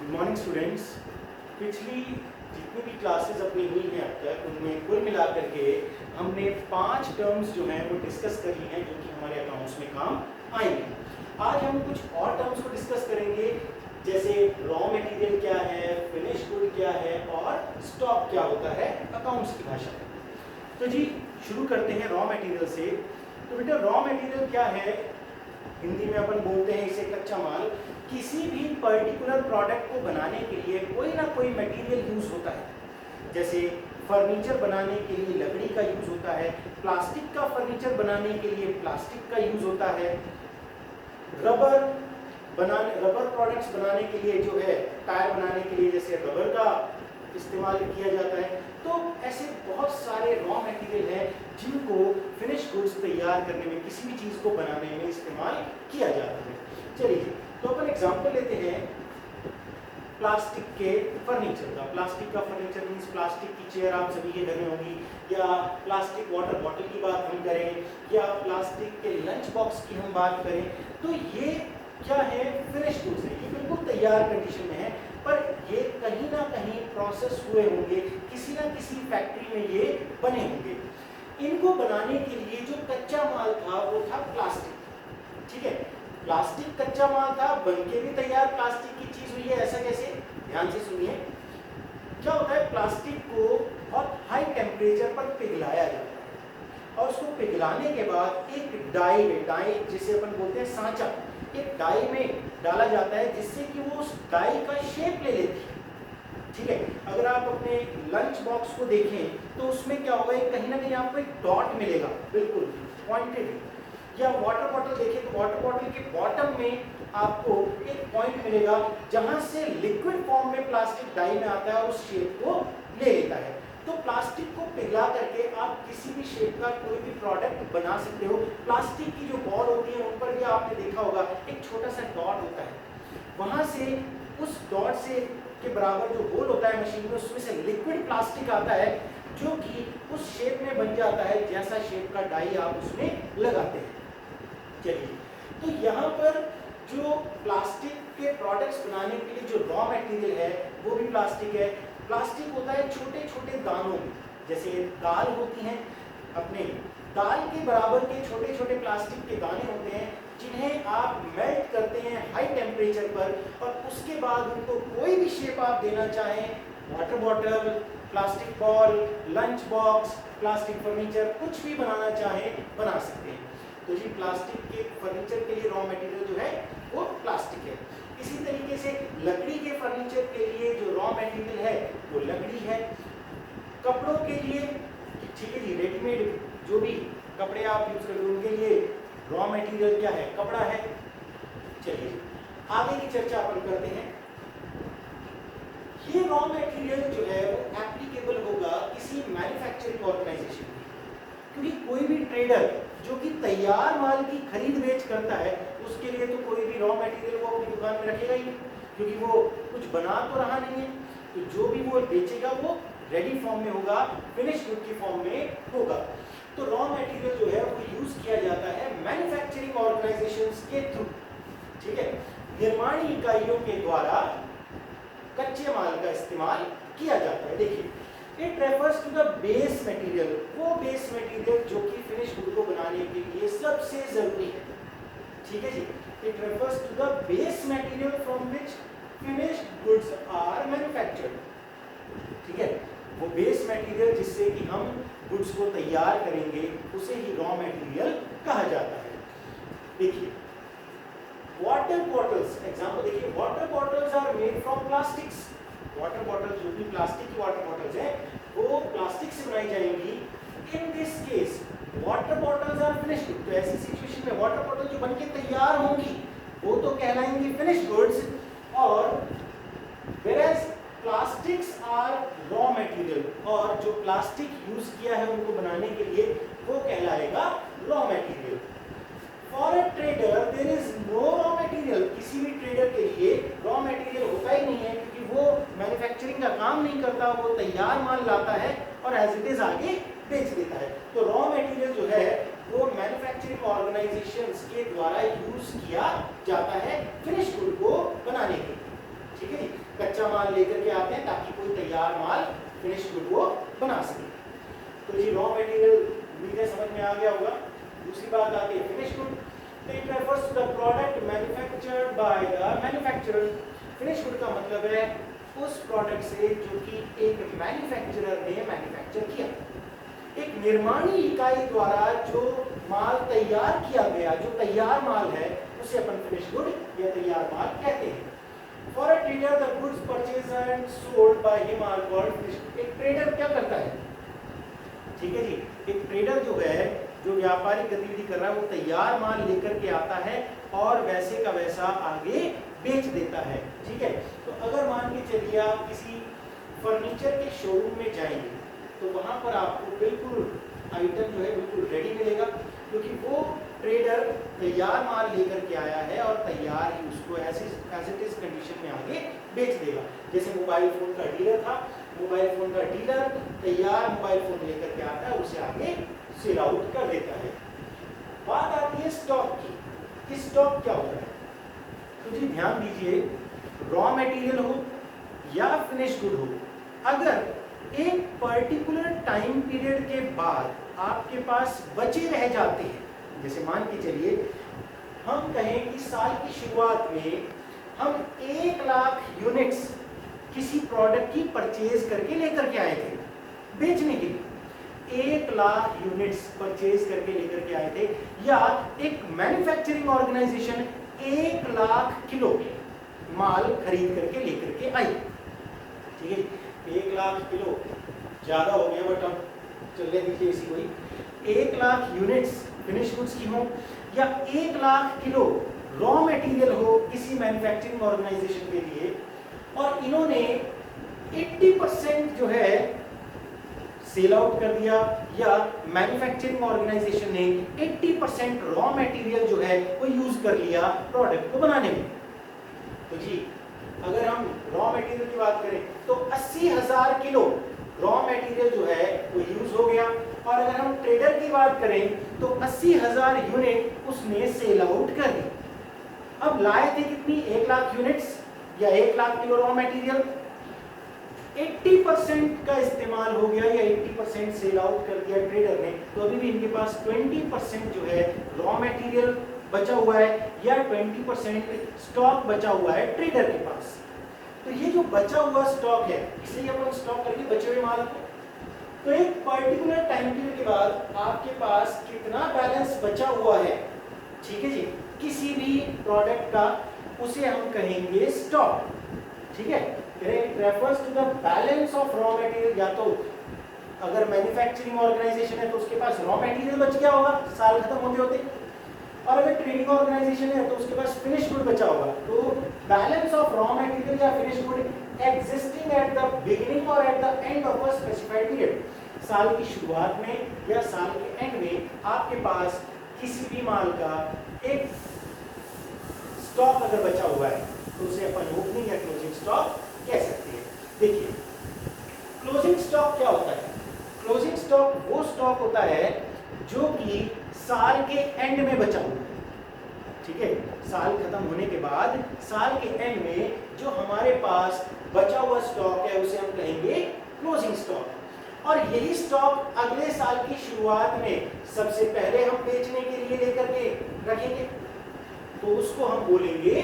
Good morning students. पिछली जितनी भी क्लासेस अपनी हुई हैं अब तक उनमें कुल मिलाकर के हमने 5 टर्म्स जो हैं वो डिस्कस कर ली हैं जो कि हमारे अकाउंट्स में काम आएंगे। आज हम कुछ और टर्म्स को डिस्कस करेंगे, जैसे रॉ मटेरियल क्या है, फिनिश गुड क्या है और स्टॉक क्या होता है अकाउंट्स की भाषा में। तो जी शुरू करते हैं रॉ मटेरियल से। तो बेटा रॉ मटेरियल क्या है, हिंदी में अपन बोलते हैं इसे कच्चा माल। किसी भी पर्टिकुलर प्रोडक्ट को बनाने के लिए कोई ना कोई मटेरियल यूज होता है। जैसे फर्नीचर बनाने के लिए लकड़ी का यूज होता है, प्लास्टिक का फर्नीचर बनाने के लिए प्लास्टिक का यूज होता है, रबर प्रोडक्ट्स बनाने के लिए जो है टायर बनाने के लिए जैसे रबर का इस्तेमाल किया जाता है। तो ऐसे बहुत सारे रॉ मटेरियल हैं जिनको फिनिश गुड्स तैयार करने में, किसी भी चीज़ को बनाने में इस्तेमाल किया जाता है। चलिए तो अपन एग्जांपल लेते हैं प्लास्टिक के फर्नीचर का। प्लास्टिक का फर्नीचर मीन्स प्लास्टिक की चेयर आप सभी के घर में होगी, या प्लास्टिक वाटर बॉटल की बात हम करें, या प्लास्टिक के लंच बॉक्स की हम बात करें, तो ये क्या है, फिनिश गुड्स है। ये बिल्कुल तैयार कंडीशन में है, पर ये कहीं ना कहीं प्रोसेस हुए होंगे, किसी ना किसी फैक्ट्री में ये बने होंगे। इनको बनाने के लिए जो कच्चा माल था वो था प्लास्टिक। ठीक है, प्लास्टिक कच्चा माल था, बनके भी तैयार प्लास्टिक की चीज हुई है। ऐसा कैसे, ध्यान से सुनिए। क्या होता है, प्लास्टिक को बहुत हाई टेम्परेचर पर पिघलाया जाता है और उसको पिघलाने के बाद एक डाई जिसे अपन बोलते हैं सांचा, एक डाई में डाला जाता है जिससे कि वो उस डाई का शेप ले लेती है। ठीक है, अगर आप अपने लंच बॉक्स को देखें तो उसमें क्या होगा, कहीं ना कहीं आपको एक डॉट मिलेगा, बिल्कुल पॉइंटेड। या वाटर बॉटल देखें तो वाटर बॉटल के बॉटम में आपको एक पॉइंट मिलेगा जहां से लिक्विड फॉर्म में प्लास्टिक डाई में आता है और उस शेप को ले लेता है। तो प्लास्टिक को पिघला करके आप किसी भी शेप का कोई भी प्रोडक्ट बना सकते हो। प्लास्टिक की जो बॉल होती है उन पर भी आपने देखा होगा एक छोटा सा डॉट होता है, वहां से उस डॉट से के बराबर जो होल होता है मशीन में, उसमें से लिक्विड प्लास्टिक आता है जो कि उस शेप में बन जाता है जैसा शेप का डाई आप उसमें लगाते हैं। चलिए, तो यहाँ पर जो प्लास्टिक के प्रोडक्ट्स बनाने के लिए जो रॉ मटेरियल है वो भी प्लास्टिक है। प्लास्टिक होता है छोटे छोटे दानों में, जैसे दाल होती हैं, अपने दाल के बराबर के छोटे छोटे प्लास्टिक के दाने होते हैं जिन्हें आप मेल्ट करते हैं हाई टेम्परेचर पर, और उसके बाद उनको कोई भी शेप आप देना चाहें, water bottle, plastic ball, lunch box, plastic furniture, कुछ भी बनाना चाहें बना सकते हैं। तो जी प्लास्टिक के फर्नीचर के लिए रॉ मटेरियल जो है वो प्लास्टिक है। इसी तरीके से लकड़ी के फर्नीचर के लिए जो रॉ मटेरियल है वो लकड़ी है। कपड़ों के लिए, ठीक है जी, रेडीमेड जो भी कपड़े आप यूज करते हैं उनके लिए रॉ मटेरियल क्या है, कपड़ा है। चलिए आगे की चर्चा अपन करते हैं। ये रॉ मटेरियल जो है वो एप्लीकेबल होगा किसी मैन्युफैक्चरिंग ऑर्गेनाइजेशन में, क्योंकि कोई भी ट्रेडर जो कि तैयार माल की खरीद बेच करता है उसके लिए तो कोई भी रॉ मटेरियल वो अपनी दुकान में रखेगा ही नहीं, क्योंकि वो कुछ बना तो रहा नहीं है। तो जो भी वो बेचेगा वो रेडी फॉर्म में होगा, फिनिश गुड की फॉर्म में होगा। तो रॉ मटेरियल जो है वो यूज किया जाता है मैन्युफैक्चरिंग ऑर्गेनाइजेशंस के थ्रू। ठीक है, निर्माण इकाइयों के द्वारा कच्चे माल का इस्तेमाल किया जाता है। देखिए, it refers to the base material, वो बेस मटेरियल जो कि फिनिश गुड को बनाने के लिए सबसे जरूरी है। ठीक है जी, it refers to the base material from which finished goods are manufactured. ठीक है, वो बेस मटेरियल जिससे कि हम गुड्स को तैयार करेंगे उसे ही रॉ मटेरियल कहा जाता है। देखिए वाटर बॉटल्स, एग्जांपल देखिए, water bottles are made from plastics. Water bottle जो भी प्लास्टिक की वाटर बॉटल्स है वो प्लास्टिक से बनाई जाएंगी। In this case water bottles are finished good. तो ऐसी सिचुएशन में वाटर बॉटल जो बनके तैयार होंगी वो तो कहलाएंगी फिनिश्ड गुड्स, और whereas plastics are raw material, और जो प्लास्टिक यूज किया है उनको बनाने के लिए वो कहलाएगा raw material. For a trader there is no raw material. किसी भी ट्रेडर के लिए रॉ मटेरियल होता ही नहीं है, क्योंकि वो मैन्युफैक्चरिंग का काम नहीं करता, वो तैयार माल लाता है और एज इट इज आगे बेच देता है। तो रॉ मटेरियल जो है वो मैन्युफैक्चरिंग ऑर्गेनाइजेशंस के द्वारा यूज किया जाता है फिनिश गुड को बनाने के लिए। ठीक है जी, कच्चा माल लेकर के आते हैं ताकि कोई तैयार माल फिनिश गुड वो बना सके। तो जी रॉ मटेरियल मुझे समझ में आ गया होगा। दूसरी बात आती है फिनिश गुड। तो it refers to the product manufactured by the manufacturer. Finish good का मतलब है उस प्रोडक्ट से जो कि एक मैन्युफैक्चरर ने मैन्युफैक्चर किया, एक निर्माणी इकाई द्वारा जो माल तैयार किया गया, जो तैयार माल है उसे अपन फिनिश गुड या तैयार माल कहते हैं। For a trader the goods purchased and sold by him are called finish good. एक ट्रेडर क्या करता है, ठीक है जी, एक ट्रेडर जो है, जो व्यापारिक गतिविधि कर रहा है, वो तैयार माल लेकर के आता है और वैसे का वैसा आगे बेच देता है, ठीक है। तो अगर मान के चलिए आप किसी फर्नीचर के शोरूम में जाएंगे तो वहां पर आपको बिल्कुल आइटम जो है बिल्कुल रेडी मिलेगा, क्योंकि वो ट्रेडर तैयार माल लेकर के आया है और तैयार ही उसको एज इट इज कंडीशन में आगे बेच देगा। जैसे मोबाइल फोन का डीलर था, मोबाइल फोन का डीलर तैयार मोबाइल फोन लेकर के आता है, उसे आगे सेल आउट कर देता है। बात आती है स्टॉक की कि स्टॉक क्या होता है। तो जी ध्यान दीजिए, रॉ मटेरियल हो या फिनिश गुड हो, अगर एक पर्टिकुलर टाइम पीरियड के बाद आपके पास बचे रह जाते हैं, जैसे मान के चलिए हम कहें कि साल की शुरुआत में हम 1 लाख यूनिट्स किसी प्रोडक्ट की परचेज करके लेकर के आए थे बेचने के लिए, 1 लाख यूनिट्स परचेज करके लेकर के आए थे, या एक मैन्युफैक्चरिंग ऑर्गेनाइजेशन 1 लाख किलो माल खरीद करके लेकर के आई, ठीक है। 1 लाख किलो ज्यादा हो गया, बट अब चलने दीजिए इसी को ही। 1 लाख यूनिट्स फिनिश गुड्स की हो या 1 लाख किलो रॉ मटेरियल हो किसी मैन्युफैक्चरिंग ऑर्गेनाइजेशन के लिए, और इन्होंने 80% जो है सेल आउट कर दिया, या मैन्युफैक्चरिंग ऑर्गेनाइजेशन ने 80% रॉ मटेरियल जो है वो यूज कर लिया प्रोडक्ट को बनाने में। तो जी अगर हम रॉ मटेरियल की बात करें तो 80,000 किलो रॉ मटेरियल जो है वो यूज हो गया, और अगर हम ट्रेडर की बात करें तो 80,000 यूनिट उसने सेल आउट कर दी। अब लाए थे कितनी, 1 लाख यूनिट्स या 1 लाख किलो रॉ मटेरियल, 80% का इस्तेमाल हो गया या 80% सेल आउट कर दिया ट्रेडर ने, तो अभी भी इनके पास 20% जो है रॉ मटेरियल बचा हुआ है या 20% स्टॉक बचा हुआ है ट्रेडर के पास। तो ये जो बचा हुआ स्टॉक है, इसे अपन स्टॉक करके बचे हुए माल को, तो एक पर्टिकुलर टाइम पीरियड के बाद आपके पास कितना बैलेंस बचा हुआ है, ठीक है जी, किसी भी प्रोडक्ट का, उसे हम कहेंगे स्टॉक, ठीक है। It refers to the balance of raw material. या तो अगर मैन्युफैक्चरिंग ऑर्गेनाइजेशन है तो उसके पास रॉ मटेरियल बच गया होगा साल खत्म होते होते, और अगर ट्रेडिंग ऑर्गेनाइजेशन है तो उसके पास फिनिश गुड बचा होगा। तो बैलेंस ऑफ रॉ मटेरियल या finish good existing at the beginning और at the end of a specified period, साल की शुरुआत में या साल के एंड में आपके पास किसी भी माल का एक स्टॉक अगर बचा हुआ है तो उसे अपन ओपनिंग या क्लोजिंग स्टॉक कह सकते हैं। देखिए क्लोजिंग स्टॉक क्या होता है। क्लोजिंग स्टॉक वो स्टॉक होता है जो कि साल के एंड में बचा हुआ है, ठीक है। साल खत्म होने के बाद साल के एंड में जो हमारे पास बचा हुआ स्टॉक है उसे हम कहेंगे क्लोजिंग स्टॉक। और यही स्टॉक अगले साल की शुरुआत में सबसे पहले हम बेचने के लिए लेकर के रखेंगे, तो उसको हम बोलेंगे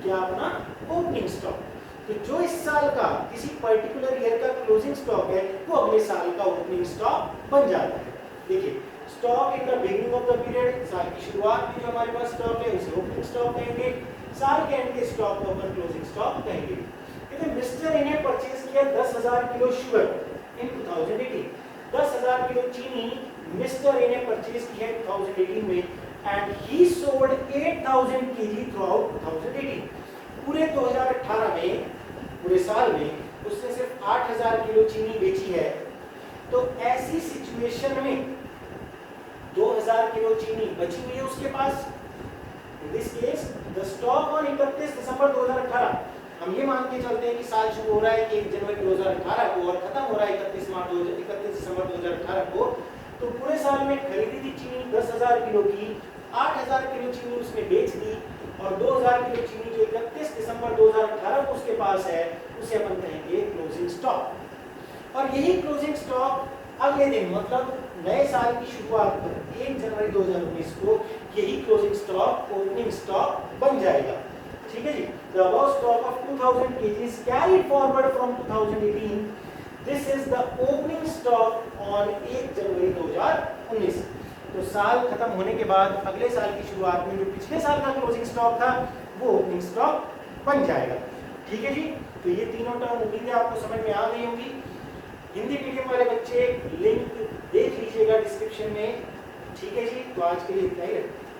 क्या, अपना ओपनिंग स्टॉक। तो जो इस साल का किसी पर्टिकुलर ईयर का क्लोजिंग स्टॉक है वो अगले साल का ओपनिंग स्टॉक बन जाता है। देखिए stock in the beginning of the period, साल की शुरुआत में जो हमारे पास स्टॉक है उसे ओपनिंग स्टॉक कहेंगे, साल के एंड के स्टॉक को अपन क्लोजिंग स्टॉक कहेंगे। कहते मिस्टर इने परचेज किया 10,000 किलो शुगर इन 2018, 10,000 किलो चीनी मिस्टर इने परचेज किया 2018 में, and he sold 8,000 kg through out 2018। पूरे 2018 में, पूरे साल में उसने सिर्फ 8,000 किलो चीनी बेची है। तो ऐसी सिचुएशन में 2,000 किलो चीनी बची हुई है उसके पास। In this case the stock on 31 December 2018, हम ये मान के चलते हैं कि साल शुरू हो रहा है कि 1 जनवरी 2018 को और खत्म हो रहा है 31 दिसंबर 2018 को। तो पूरे साल में खरीदी थी चीनी 10,000 किलो की, 8,000 किलो चीनी उसने बेच दी, और 2,000 किलो चीनी जो 31 दिसंबर दिसंबर 2018 को उसके पास है उसे अपन कहेंगे क्लोजिंग स्टॉक। और यही क्लोजिंग स्टॉक अगले दिन मतलब नए साल की शुरुआत पर 1 जनवरी 2019 को यही क्लोजिंग स्टॉक ओपनिंग स्टॉक बन जाएगा। ठीक है जी। The above stock of 2000 kg is carried forward from 2018. This is the opening stock on 1 जनवरी 2019। तो साल खत्म होने के बाद अगले साल की शुरुआत में जो पिछले साल का क्लोजिंग स्टॉक था वो ओपनिंग स्टॉक बन जाएगा। ठीक है जी। तो ये तीनों टर्म उम्मीद है आपको समझ में आ गई होंगी। हिंदी मीडियम वाले बच्चे लिंक देख लीजिएगा डिस्क्रिप्शन में। ठीक है जी। तो आज के लिए इतना ही रखते हैं।